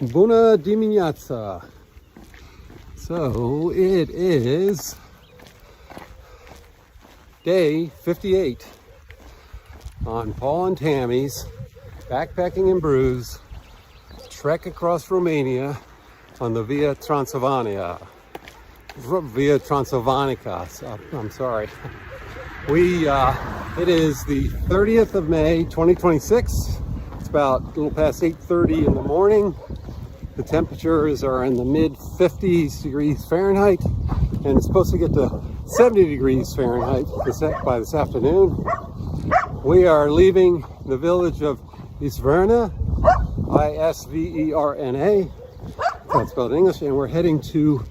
Bună dimineața. So it is day 58 on Paul and Tammy's backpacking and brews trek across Romania on the Via Transilvanica. Via Transilvanica. I'm sorry. It is the 30th of May, 2026. It's about a little past 8:30 in the morning. The temperatures are in the mid 50s degrees Fahrenheit, and it's supposed to get to 70 degrees Fahrenheit by this afternoon. We are leaving the village of Isverna, Isverna, that's spelled in English, and we're heading to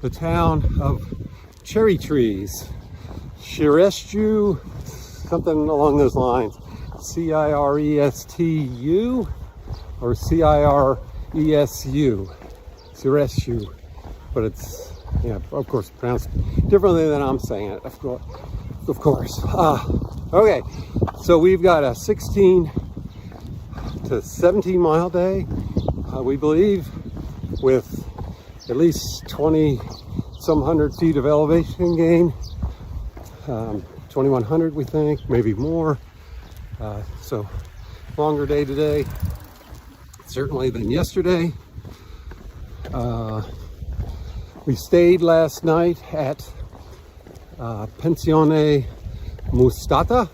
the town of cherry trees. Ciresu, something along those lines. Cirestu or Ciresu, Ciresu, but it's, yeah, of course, pronounced differently than I'm saying it, of course. Okay, so we've got a 16 to 17 mile day, we believe, with at least 20 some hundred feet of elevation gain, 2100 we think, maybe more. So longer day today certainly than yesterday. We stayed last night at Pensione Mustata,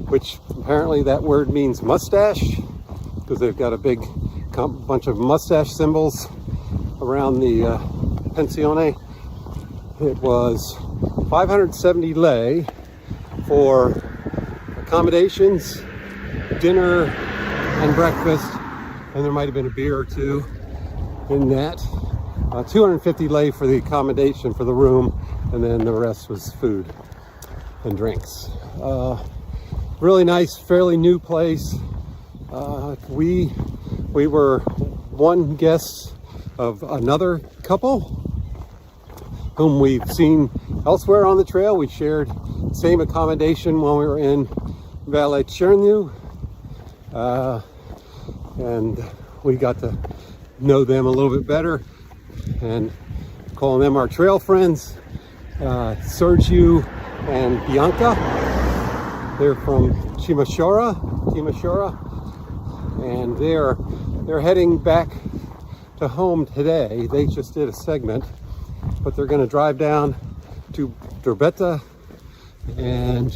which apparently that word means mustache, because they've got a big bunch of mustache symbols around the Pensione. It was 570 lei for accommodations, dinner, and breakfast, and there might have been a beer or two in that. 250 lei for the accommodation for the room, and then the rest was food and drinks. Really nice, fairly new place. We were one guest of another couple whom we've seen elsewhere on the trail. We shared the same accommodation when we were in Via Transilvanica, and we got to know them a little bit better and calling them our trail friends. Sergio and Bianca, they're from Timișoara, and they're heading back to home today. They just did a segment, but they're going to drive down to Drobeta and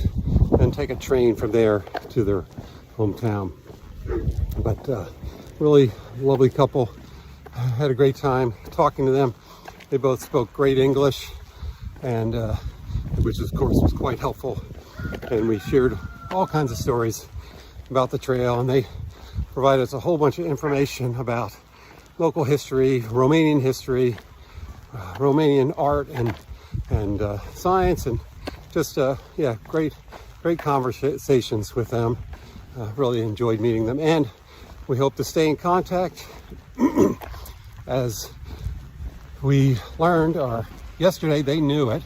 then take a train from there to their hometown. But really lovely couple. Had a great time talking to them. They both spoke great English, and which of course was quite helpful. And we shared all kinds of stories about the trail, and they provided us a whole bunch of information about local history, Romanian history, Romanian art and science, and just great conversations with them. Really enjoyed meeting them, and we hope to stay in contact. As we learned, yesterday, they knew it,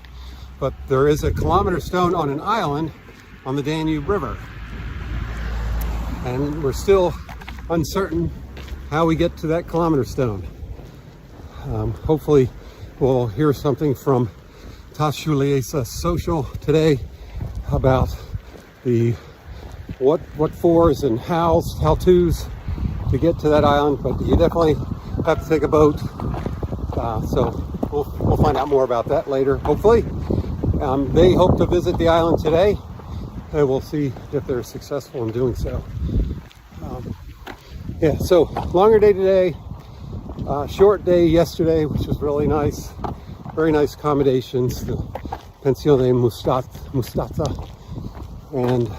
but there is a kilometer stone on an island on the Danube River, and we're still uncertain how we get to that kilometer stone. Hopefully we'll hear something from Ciresu Social today about the what fors and how-tos to get to that island, but you definitely have to take a boat. So we'll find out more about that later, hopefully. They hope to visit the island today, and we'll see if they're successful in doing so. So longer day today, short day yesterday, which was really nice. Very nice accommodations, the Pensione Mustata, and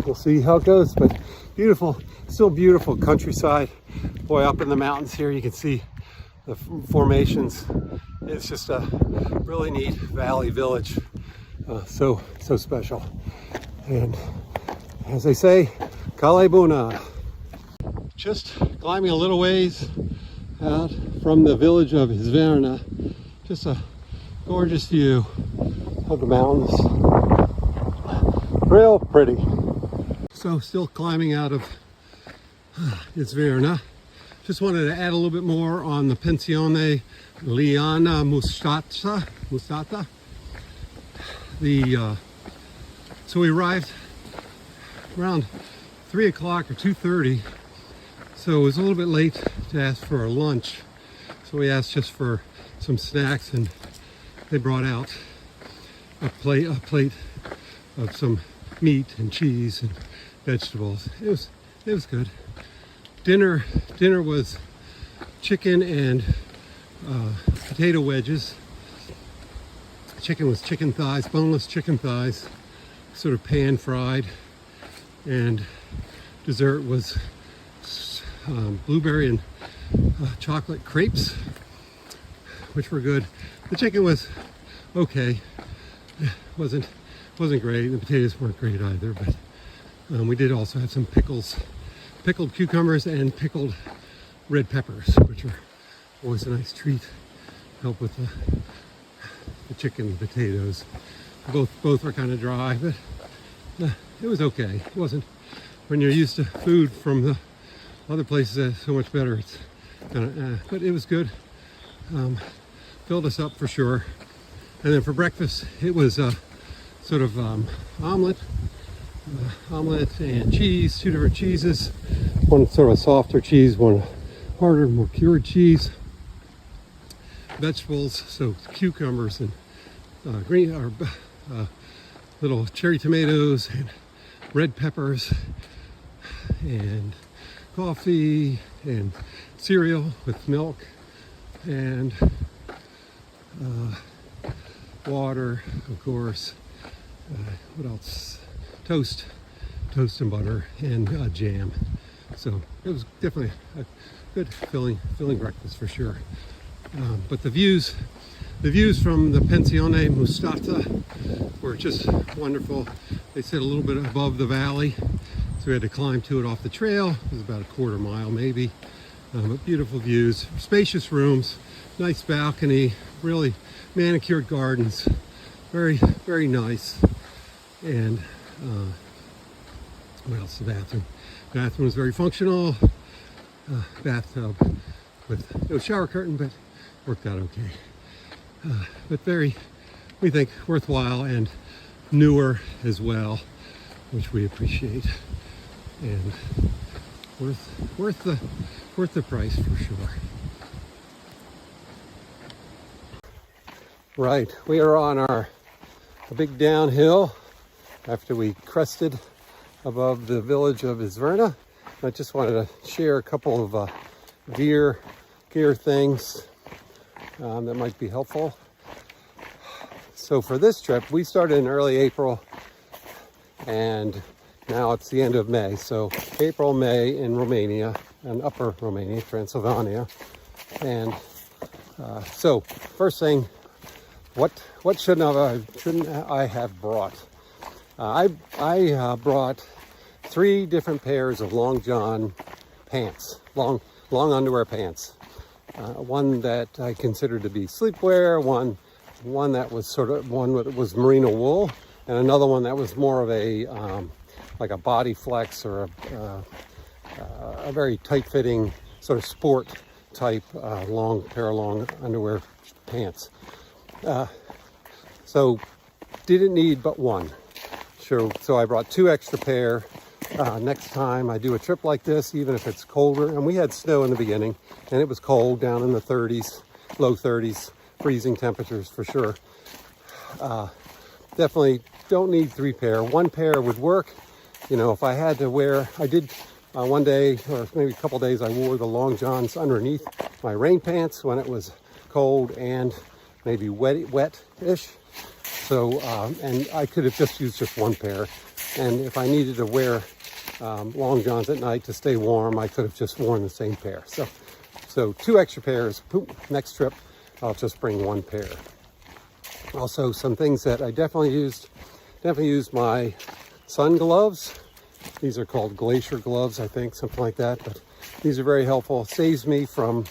we'll see how it goes. But beautiful, still beautiful countryside. Boy, up in the mountains here, you can see the formations. It's just a really neat valley village, so special. And as they say, Kale Buna. Just climbing a little ways out from the village of Isverna. Just a gorgeous view of the mountains. Real pretty. So still climbing out of Isverna. Just wanted to add a little bit more on the Pensione Liana Mustata. So we arrived around 3 o'clock or 2:30. So it was a little bit late to ask for our lunch. So we asked just for some snacks, and they brought out a plate of some meat and cheese and vegetables. It was good. Dinner was chicken and potato wedges. Chicken was chicken thighs, boneless chicken thighs, sort of pan fried, and dessert was blueberry and chocolate crepes, which were good. The chicken was okay. wasn't great. The potatoes weren't great either, but we did also have some pickles, pickled cucumbers and pickled red peppers, which are always a nice treat. Help with the chicken and potatoes. Both were kind of dry, but it was okay. It wasn't, when you're used to food from the other places that's so much better, it's kind of but it was good. Filled us up for sure. And then for breakfast, it was sort of omelet and cheese, 2 different cheeses. One sort of a softer cheese, one harder, more cured cheese. Vegetables, so cucumbers and little cherry tomatoes and red peppers, and coffee and cereal with milk, and water, of course. What else? Toast and butter, and jam. So it was definitely a good filling breakfast for sure. But the views from the Pensione Mustata were just wonderful. They sit a little bit above the valley, so we had to climb to it off the trail. It was about a quarter mile maybe. But beautiful views, spacious rooms, nice balcony, really manicured gardens, very, very nice. And what else? The bathroom. Bathroom was very functional. Bathtub with no shower curtain, but worked out okay. But very, we think, worthwhile and newer as well, which we appreciate, and worth the price for sure. Right, we are on a big downhill after we crested above the village of Isverna. I just wanted to share a couple of gear things that might be helpful. So for this trip, we started in early April, and now it's the end of May. So April, May in Romania, and upper Romania, Transylvania. And so first thing, what shouldn't I have brought? I brought 3 different pairs of long john pants, long underwear pants. One that I considered to be sleepwear, one that was one that was merino wool, and another one that was more of a like a body flex, or a very tight-fitting sort of sport type pair of long underwear pants. So didn't need but one. So I brought 2 extra pair. Next time I do a trip like this, even if it's colder, and we had snow in the beginning, and it was cold, down in the 30s, low 30s, freezing temperatures for sure. Definitely don't need 3 pair. 1 pair would work. You know, if I had to wear, I did one day, or maybe a couple days, I wore the long johns underneath my rain pants when it was cold and maybe wet-ish. So, and I could have just used just 1 pair. And if I needed to wear long johns at night to stay warm, I could have just worn the same pair. So 2 extra pairs. Next trip, I'll just bring 1 pair. Also, some things that I definitely used my sun gloves. These are called glacier gloves, I think, something like that. But these are very helpful. It saves me from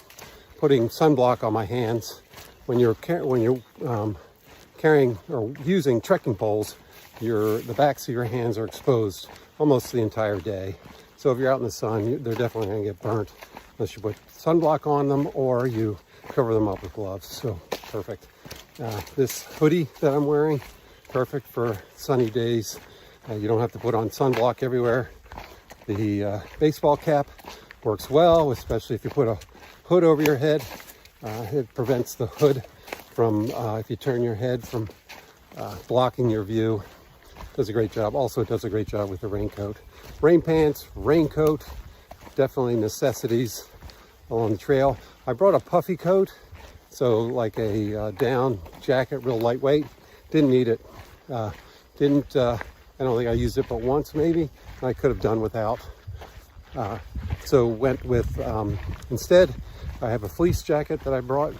putting sunblock on my hands. When you're carrying or using trekking poles, the backs of your hands are exposed almost the entire day. So if you're out in the sun, they're definitely going to get burnt unless you put sunblock on them or you cover them up with gloves. So perfect. This hoodie that I'm wearing, perfect for sunny days. You don't have to put on sunblock everywhere. The baseball cap works well, especially if you put a hood over your head. It prevents the hood from, if you turn your head, from blocking your view. Does a great job. Also, it does a great job with the raincoat. Rain pants, raincoat, definitely necessities along the trail. I brought a puffy coat, so like a down jacket, real lightweight. Didn't need it. I don't think I used it but once maybe. I could have done without. So went with, instead, I have a fleece jacket that I brought,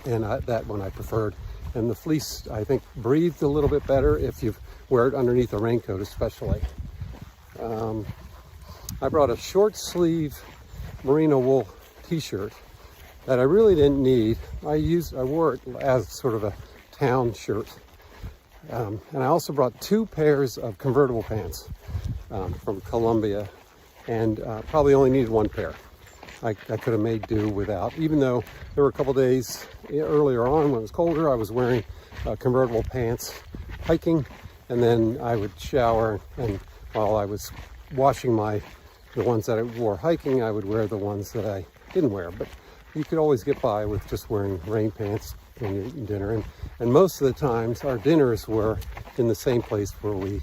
and that one I preferred. And the fleece, I think, breathed a little bit better if you wear it underneath a raincoat especially. I brought a short sleeve merino wool t-shirt that I really didn't need. I wore it as sort of a town shirt. And I also brought 2 pairs of convertible pants from Columbia, and probably only needed 1 pair. I could have made do without, even though there were a couple days earlier on when it was colder, I was wearing convertible pants hiking, and then I would shower, and while I was washing the ones that I wore hiking, I would wear the ones that I didn't wear. But you could always get by with just wearing rain pants when you're eating dinner. And most of the times our dinners were in the same place where we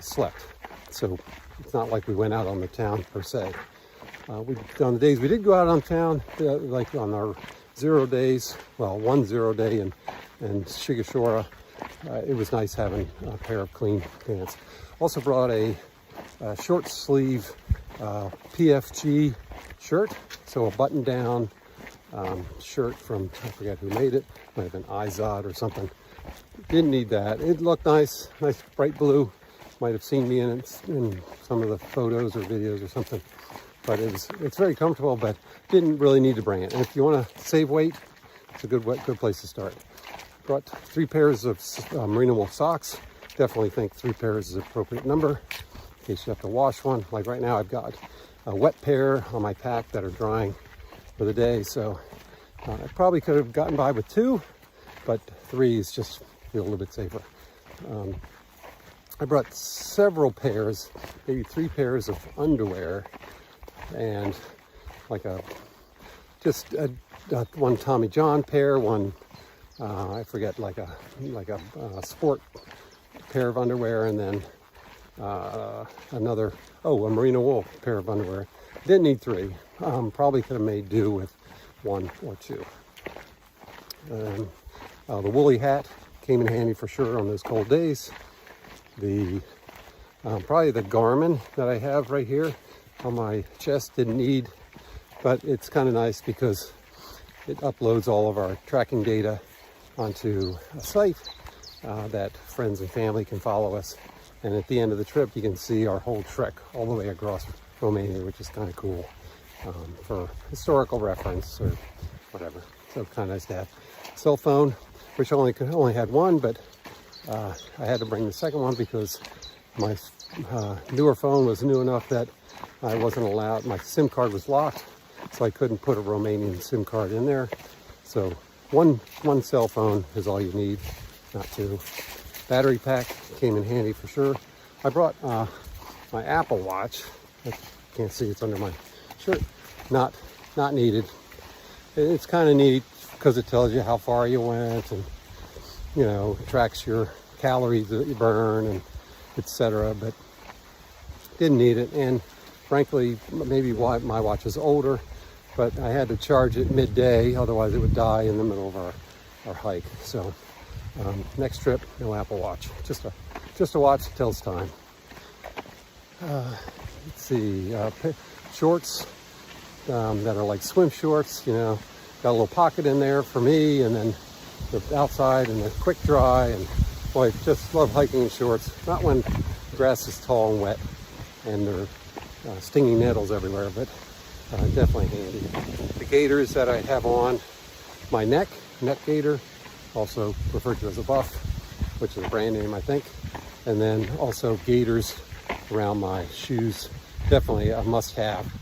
slept. So it's not like we went out on the town per se. On the days we did go out on town, like on our 0 days, well, 1 0 day in Shigashora, it was nice having a pair of clean pants. Also brought a short sleeve PFG shirt, so a button down shirt from, I forget who made it, might have been Izod or something. Didn't need that. It looked nice bright blue. Might have seen me in it in some of the photos or videos or something. But it's very comfortable, but didn't really need to bring it. And if you want to save weight, it's a good place to start. Brought 3 pairs of merino wool socks. Definitely think 3 pairs is an appropriate number in case you have to wash one. Like right now, I've got a wet pair on my pack that are drying for the day. So I probably could have gotten by with 2, but 3 is just feel a little bit safer. I brought several pairs, maybe 3 pairs of underwear, and like one Tommy John pair, one I forget, like a sport pair of underwear, and then another, a merino wool pair of underwear. Didn't need 3. Probably could have made do with 1 or 2. The woolly hat came in handy for sure on those cold days. Probably the Garmin that I have right here on my chest didn't need, but it's kind of nice because it uploads all of our tracking data onto a site that friends and family can follow us. And at the end of the trip, you can see our whole trek all the way across Romania, which is kind of cool for historical reference or whatever. So kind of nice to have. Cell phone, which only had 1, but I had to bring the second one because my newer phone was new enough that I wasn't allowed, my SIM card was locked, so I couldn't put a Romanian SIM card in there. So one cell phone is all you need, not 2. Battery pack came in handy for sure. I brought my Apple Watch. I can't see, it's under my shirt. Not needed. It's kind of neat because it tells you how far you went, and tracks your calories that you burn, and etc. But didn't need it. And frankly, maybe why my watch is older, but I had to charge it midday, otherwise it would die in the middle of our hike. So next trip, no Apple Watch, just a watch that tells time. Let's see, shorts that are like swim shorts, got a little pocket in there for me, and then the outside and the quick dry, and boy, just love hiking in shorts. Not when the grass is tall and wet and there are stinging nettles everywhere, but definitely handy. The gaiters that I have on my neck gaiter, also referred to as a buff, which is a brand name, I think. And then also gaiters around my shoes. Definitely a must-have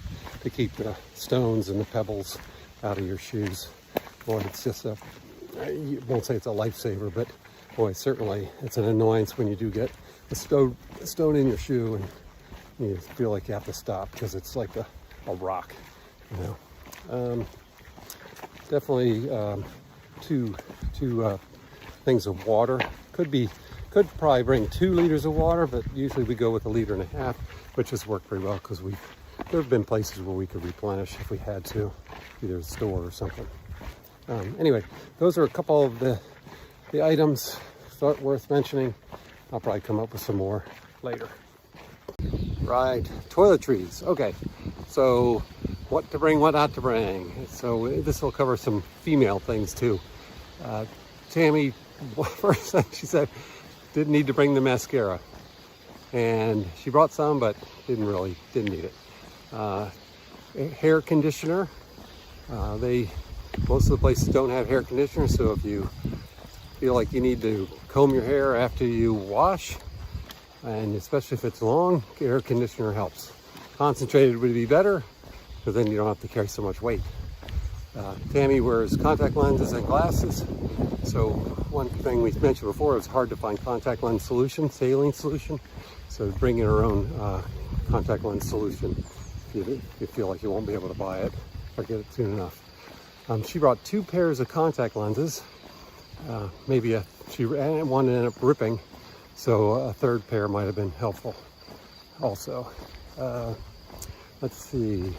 to keep the stones and the pebbles out of your shoes. Boy, it's just I won't say it's a lifesaver, but boy, certainly it's an annoyance when you do get a stone in your shoe and you feel like you have to stop because it's like a rock, you know. Definitely two things of water. Could probably bring 2 liters of water, but usually we go with 1.5 liters, which has worked pretty well because there have been places where we could replenish if we had to, either a store or something. Anyway, those are a couple of the items thought worth mentioning. I'll probably come up with some more later. Right, toiletries. Okay, so what to bring, what not to bring. So this will cover some female things too. Tammy, first thing she said, didn't need to bring the mascara. And she brought some, but didn't need it. Hair conditioner. Most of the places don't have hair conditioner, so if you feel like you need to comb your hair after you wash, and especially if it's long, hair conditioner helps. Concentrated would be better, because then you don't have to carry so much weight. Tammy wears contact lenses and glasses, so one thing we mentioned before, it's hard to find contact lens solution, saline solution, so bring in her own contact lens solution if you feel like you won't be able to buy it or get it soon enough. She brought 2 pairs of contact lenses. One ended up ripping, so a 3rd pair might have been helpful also. Let's see.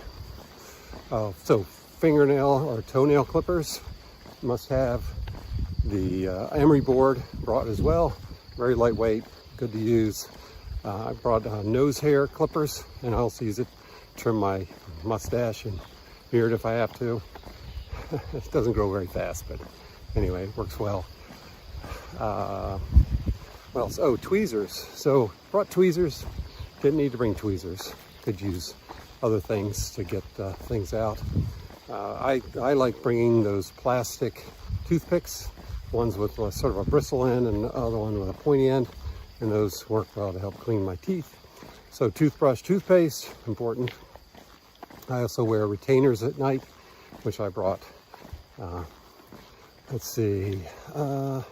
So fingernail or toenail clippers, must have. The emery board brought as well, very lightweight, good to use. I brought nose hair clippers, and I also use it to trim my mustache and beard if I have to. It doesn't grow very fast, but anyway, it works well. What else? Oh, tweezers. So brought tweezers. Didn't need to bring tweezers. Could use other things to get things out. I like bringing those plastic toothpicks, ones with sort of a bristle end and the other one with a pointy end, and those work well to help clean my teeth. So toothbrush, toothpaste, important. I also wear retainers at night, which I brought. Let's see. So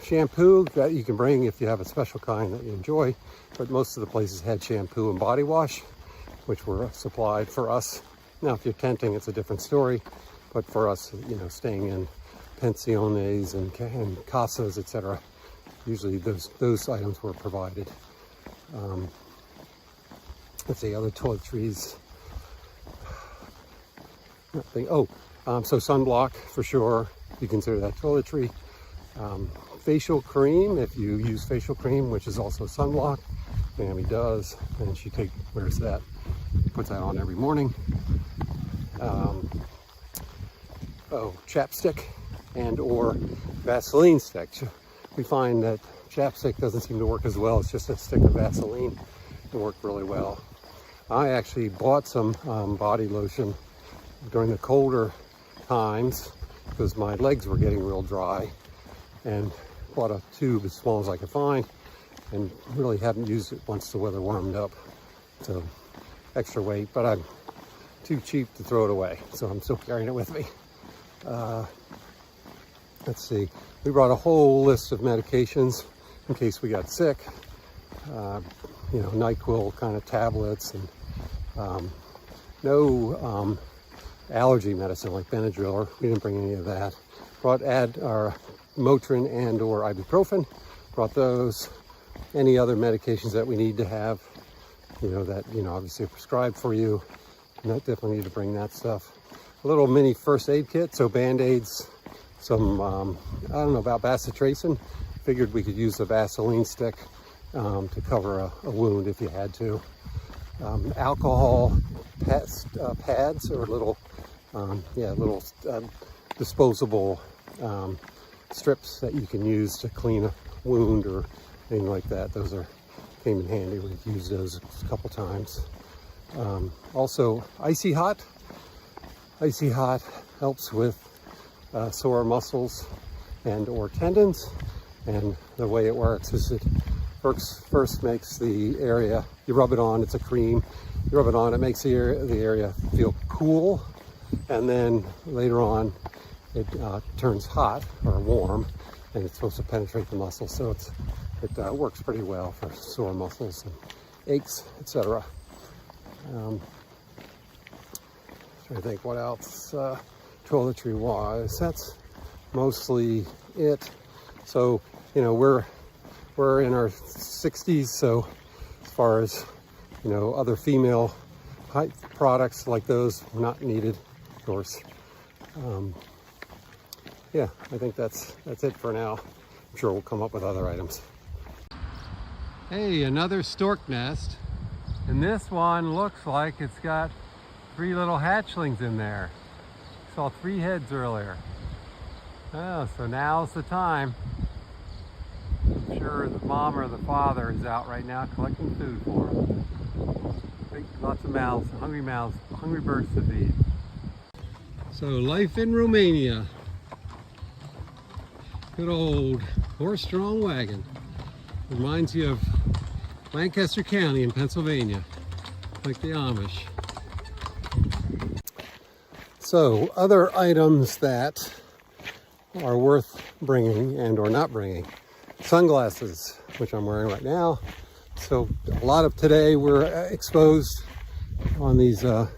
shampoo that you can bring if you have a special kind that you enjoy, but most of the places had shampoo and body wash, which were supplied for us. Now, if you're tenting, it's a different story, but for us, you know, staying in pensiones and casas, etc., usually those items were provided. Let's see, other toiletries. Nothing. Oh, so sunblock for sure. You consider that toiletry. Facial cream, if you use facial cream, which is also sunblock. Tammy does, and she wears that, puts that on every morning. Chapstick and or Vaseline stick. We find that chapstick doesn't seem to work as well. It's just a stick of Vaseline. It worked really well. I actually bought some body lotion during the colder times because my legs were getting real dry, and bought a tube as small as I could find, and really haven't used it once the weather warmed up. So extra weight, but I'm too cheap to throw it away, so I'm still carrying it with me. Let's see, we brought a whole list of medications in case we got sick. NyQuil kind of tablets, and no allergy medicine like Benadryl. We didn't bring any of that. Brought our Motrin and or ibuprofen. Brought those. Any other medications that we need to have, that obviously prescribed for you. Definitely need to bring that stuff. A little mini first aid kit, so Band-Aids, some, I don't know about bacitracin. Figured we could use the Vaseline stick to cover a wound if you had to. Alcohol pads or little disposable strips that you can use to clean a wound or anything like that. Those came in handy. We've used those a couple times. Also, Icy Hot. Icy Hot helps with sore muscles and or tendons. And the way it works is it first makes the area, you rub it on, it's a cream, you rub it on, it makes the area feel cool, and then later on it turns hot or warm, and it's supposed to penetrate the muscle. So it works pretty well for sore muscles and aches, etc. Trying to think what else toiletry wise. That's mostly it. So we're in our 60s, so as far as other female height products like those, not needed, of course. Yeah, I think that's it for now. I'm sure we'll come up with other items. Hey, another stork nest, and this one looks like it's got 3 little hatchlings in there. Saw 3 heads earlier. Oh, so now's the time. I'm sure the mom or the father is out right now collecting food for them. Lots of mouths, hungry birds to feed. So life in Romania. Good old horse-drawn wagon. Reminds you of Lancaster County in Pennsylvania, like the Amish. So other items that are worth bringing and or not bringing. Sunglasses, which I'm wearing right now. So a lot of today we're exposed on these, so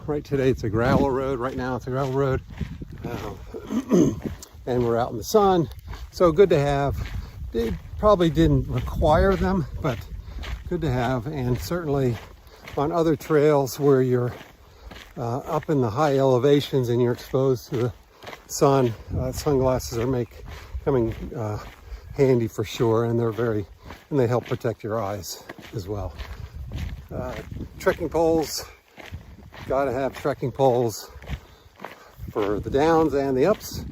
right today it's a gravel road. Right now it's a gravel road. And we're out in the sun. So good to have. They probably didn't require them, but good to have. And certainly on other trails where you're up in the high elevations and you're exposed to the sun, sunglasses are coming handy for sure, and they help protect your eyes as well. Trekking poles, gotta have trekking poles for the downs and the ups.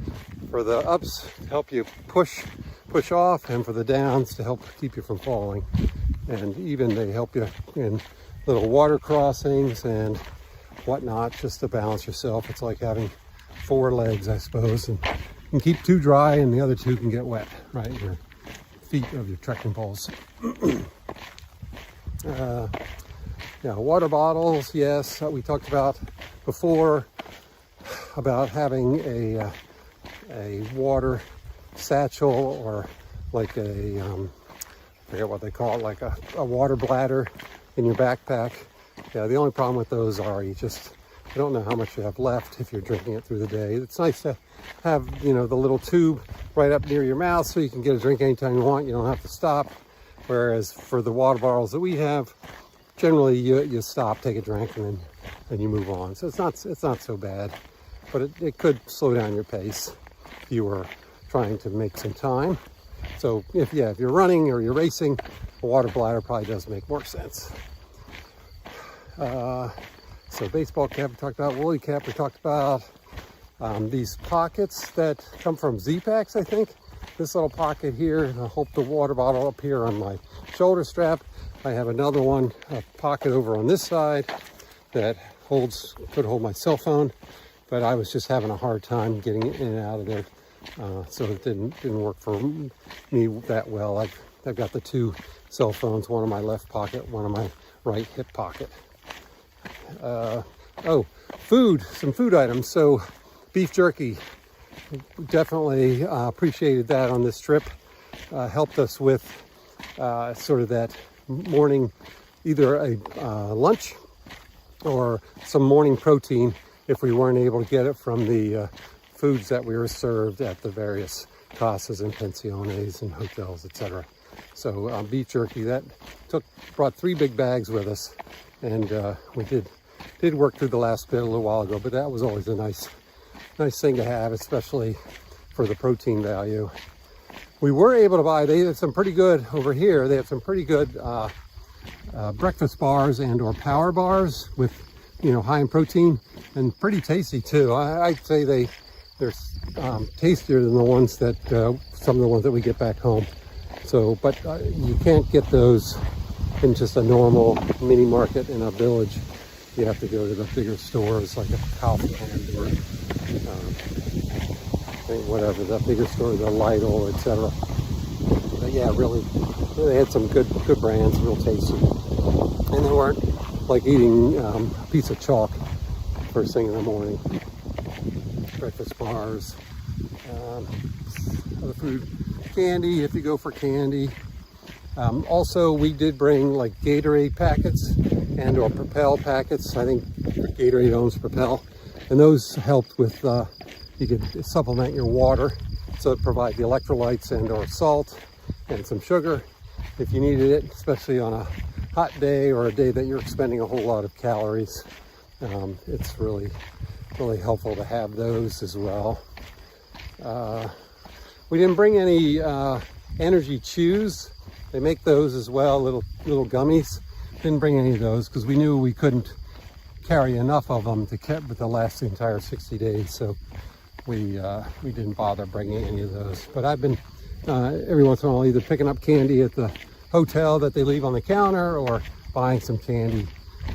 For the ups to help you push off, and for the downs to help keep you from falling. And even they help you in little water crossings and whatnot, just to balance yourself. It's like having 4 legs, I suppose, and you can keep 2 dry and the other 2 can get wet, right? Your feet of your trekking poles. Water bottles, yes, we talked about before about having a water satchel, or like I forget what they call it, like a water bladder in your backpack. Yeah, the only problem with those are you don't know how much you have left if you're drinking it through the day. It's nice to have, the little tube right up near your mouth so you can get a drink anytime you want. You don't have to stop. Whereas for the water bottles that we have, generally you stop, take a drink, and then you move on. So it's not so bad, but it could slow down your pace if you were trying to make some time. So if you're running or you're racing, a water bladder probably does make more sense. So baseball cap we talked about, woolly cap we talked about. These pockets that come from Z-Packs, I think. This little pocket here, I hope the water bottle up here on my shoulder strap. I have another one, a pocket over on this side that could hold my cell phone, but I was just having a hard time getting it in and out of there. So it didn't work for me that well. I've got the 2 cell phones, one in my left pocket, one in my right hip pocket. Some food items. So beef jerky, definitely appreciated that on this trip. Helped us with sort of that morning, either a lunch or some morning protein if we weren't able to get it from the foods that we were served at the various casas and pensiones and hotels, etc. So beef jerky, brought 3 big bags with us, and we did work through the last bit a little while ago, but that was always a nice thing to have, especially for the protein value. We were able to buy, they have some pretty good over here, they have some pretty good breakfast bars and or power bars with high in protein, and pretty tasty too. I'd say they're tastier than the ones that some of the ones that we get back home. So, but you can't get those in just a normal mini market in a village. You have to go to the bigger stores like a Kaufland or think whatever, the bigger store, the Lidl, etc. But yeah, really, they had some good brands, real tasty. And they weren't like eating a piece of chalk first thing in the morning. Breakfast bars, other food, candy if you go for candy. Also, we did bring like Gatorade packets and or Propel packets. I think Gatorade owns Propel, and those helped with, you could supplement your water, so it provides the electrolytes and or salt and some sugar if you needed it, especially on a hot day or a day that you're expending a whole lot of calories. It's really helpful to have those as well. We didn't bring any energy chews. They make those as well, little gummies. Didn't bring any of those because we knew we couldn't carry enough of them to last the entire 60 days. So we didn't bother bringing any of those. But I've been every once in a while either picking up candy at the hotel that they leave on the counter or buying some candy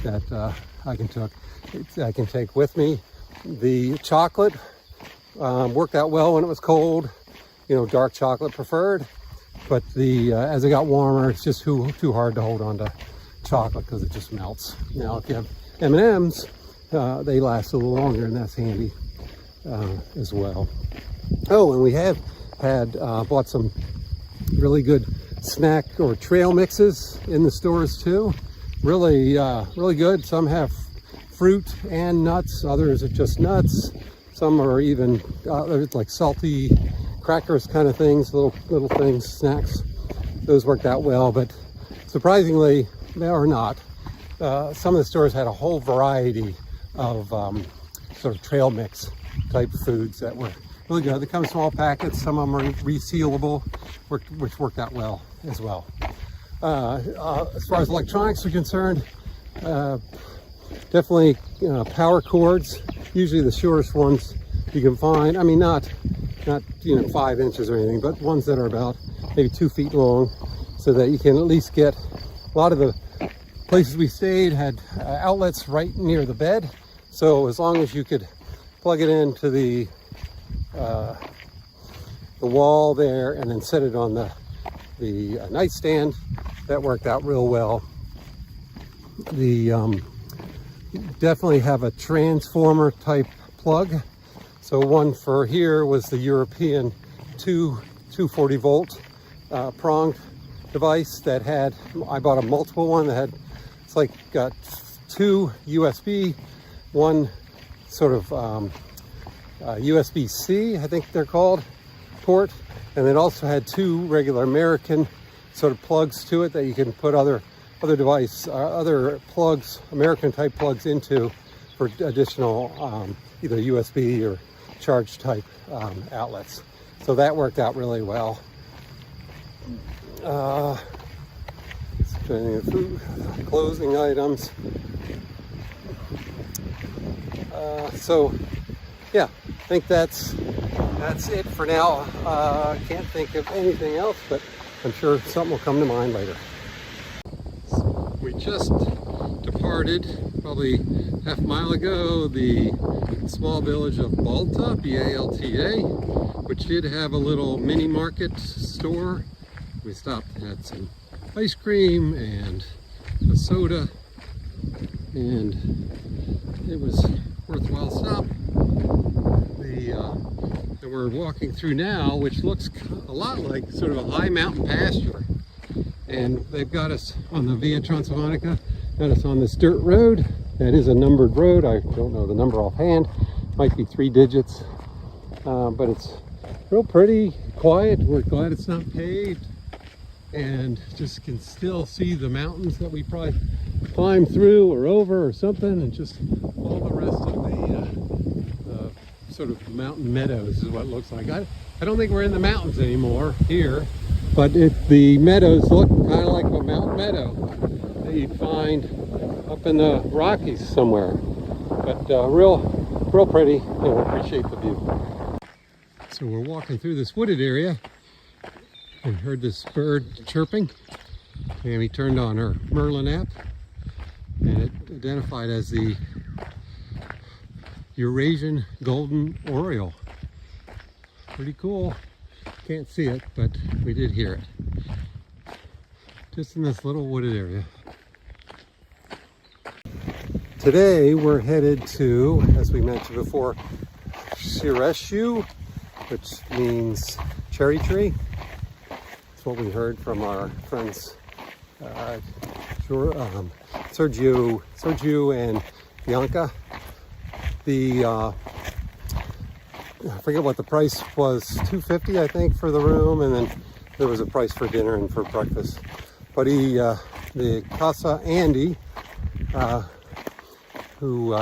that I can take with me. The chocolate worked out well when it was cold, you know, dark chocolate preferred. But as it got warmer, it's just too hard to hold on to chocolate because it just melts. Now, if you have M&Ms, they last a little longer, and that's handy as well. Oh, and we have bought some really good snack or trail mixes in the stores too. Really good. Some have fruit and nuts. Others are just nuts. Some are even like salty crackers kind of things, little things, snacks. Those worked out well, but surprisingly, they are not. Some of the stores had a whole variety of sort of trail mix type foods that were really good. They come in small packets. Some of them are resealable, which worked out well as well. As far as electronics are concerned, definitely power cords, usually the shortest ones you can find. I mean, not 5 inches or anything, but ones that are about maybe 2 feet long, so that you can at least get. A lot of the places we stayed had outlets right near the bed, so as long as you could plug it into the wall there and then set it on the nightstand, that worked out real well. Definitely have a transformer type plug. So one for here was the European 240 volt pronged device that had, I bought a multiple one that had, it's like got 2 USB, one sort of USB-C, I think they're called, port, and it also had 2 regular American sort of plugs to it that you can put other plugs, American type plugs into for additional either USB or charge type outlets. So that worked out really well. Food, closing items. So yeah, I think that's it for now. Can't think of anything else, but I'm sure something will come to mind later. So we just departed probably half a mile ago the small village of Balta, B-A-L-T-A, which did have a little mini market store. We stopped and had some ice cream and a soda, and it was worthwhile stop. And we're walking through now, which looks a lot like sort of a high mountain pasture. And they've got us on the Via Transilvanica, got us on this dirt road. That is a numbered road. I don't know the number offhand. Might be 3 digits, but it's real pretty, quiet. We're glad it's not paved, and just can still see the mountains that we probably climbed through or over or something, and just all the rest of the sort of mountain meadows is what it looks like. I don't think we're in the mountains anymore here, but the meadows look kind of like a mountain meadow that you'd find up in the Rockies somewhere. But real pretty, and we'll appreciate the view. So we're walking through this wooded area and heard this bird chirping. Tammy turned on her Merlin app, and it identified as the Eurasian golden oriole. Pretty cool. Can't see it, but we did hear it. Just in this little wooded area. Today we're headed to, as we mentioned before, Ciresu, which means cherry tree. That's what we heard from our friends Sergio and Bianca. I forget what the price was, $250 I think for the room, and then there was a price for dinner and for breakfast. But the Casa Andy, who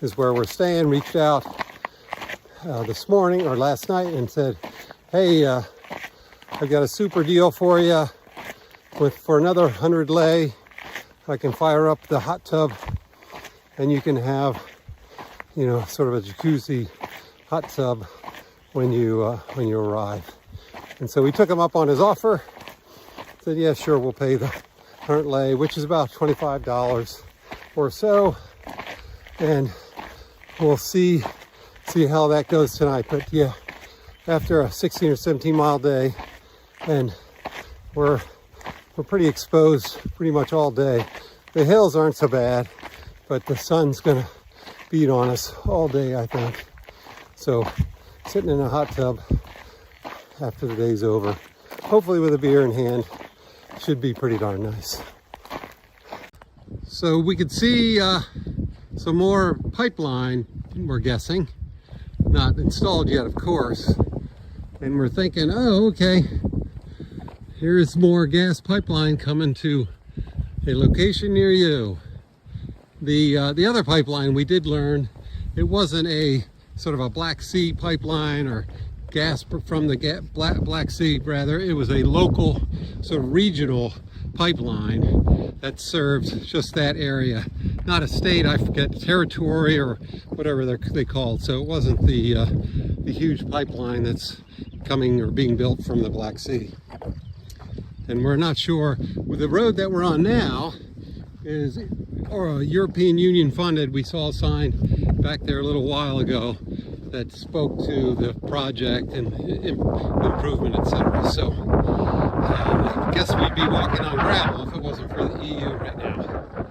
is where we're staying, reached out this morning or last night and said, hey, I've got a super deal for you for another 100 lei. I can fire up the hot tub and you can have, you know, sort of a jacuzzi hot tub when you arrive. And so we took him up on his offer. Said, yeah, sure, we'll pay the 100 lei, which is about $25 or so. And we'll see how that goes tonight. But yeah, after a 16 or 17 mile day, and we're pretty exposed pretty much all day. The hills aren't so bad, but the sun's gonna beat on us all day, I think. So sitting in a hot tub after the day's over, hopefully with a beer in hand, should be pretty darn nice. So we could see some more pipeline, we're guessing. Not installed yet, of course. And we're thinking, oh, okay, here's more gas pipeline coming to a location near you. The other pipeline, we did learn, it wasn't a sort of a Black Sea pipeline or gas from the Black Sea, rather it was a local sort of regional pipeline that served just that area, not a state, I forget, territory or whatever they called. So it wasn't the huge pipeline that's coming or being built from the Black Sea. And we're not sure, with the road that we're on now is European Union funded. We saw a sign back there a little while ago that spoke to the project and improvement, etc. So I guess we'd be walking on gravel if it wasn't for the EU right now.